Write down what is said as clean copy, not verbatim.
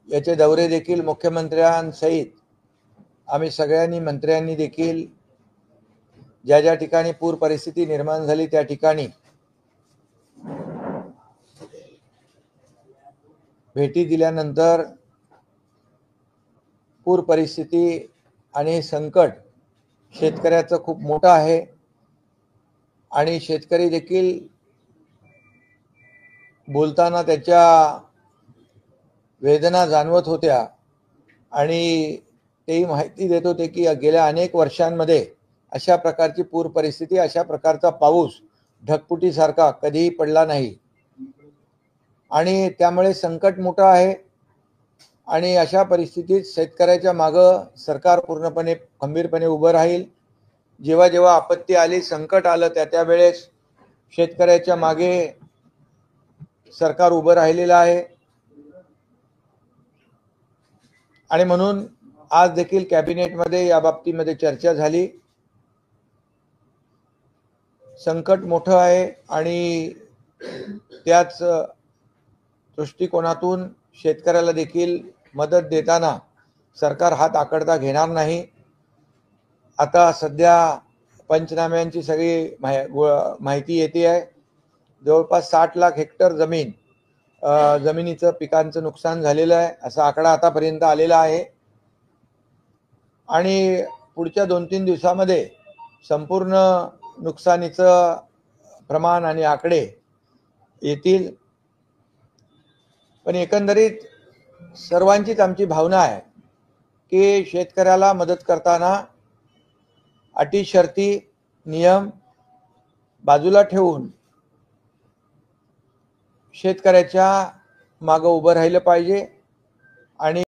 याचे दौरे देखील मुख्यमंत्र्यांसहित आम्ही सगळ्यांनी मंत्र्यांनी देखील ज्या ज्या ठिकाणी पूर परिस्थिती निर्माण झाली त्या ठिकाणी भेटी दिल्यानंतर पूर परिस्थिती आणि संकट शेतकऱ्याचं खूप मोठं आहे आणि शेतकरी देखील बोलताना त्याच्या वेदना जाणवत होत्या आणि तेही माहिती देत होते की गेल्या अनेक वर्षांमध्ये अशा प्रकारची पूर परिस्थिती, अशा प्रकारचा पाऊस ढगफुटीसारखा कधीही पडला नाही आणि त्यामुळे संकट मोठं आहे आणि अशा परिस्थितीत शेतकऱ्याच्या मागं सरकार पूर्णपणे खंबीरपणे उभं राहील। जेव्हा जेव्हा आपत्ती आली, संकट आलं, त्या वेळेस शेतकऱ्याच्या मागे सरकार उभं राहिलेलं आहे आणि म्हणून आज देखील कॅबिनेटमध्ये या बाबतीमध्ये चर्चा झाली। संकट मोठं आहे आणि त्याच दृष्टिकोनातून शेतकऱ्याला देखील मदत देताना सरकार हात आखडता घेणार नाही। आता सध्या पंचनाम्यांची सगळी माहिती येते आहे। जवळपास 60 लाख हेक्टर जमिनीचं पिकांचं नुकसान झालेलं आहे असा आकडा आतापर्यंत आलेला आहे आणि पुढच्या 2-3 दिवसामध्ये संपूर्ण नुकसानीचं प्रमाण आणि आकडे येतील। पण एकंदरीत सर्वांचीच आमची भावना आहे की शेतकऱ्याला मदत करताना अटी शर्ती नियम बाजूला ठेवून शेतकऱ्याच्या मागे उभं राहिलं पाहिजे आणि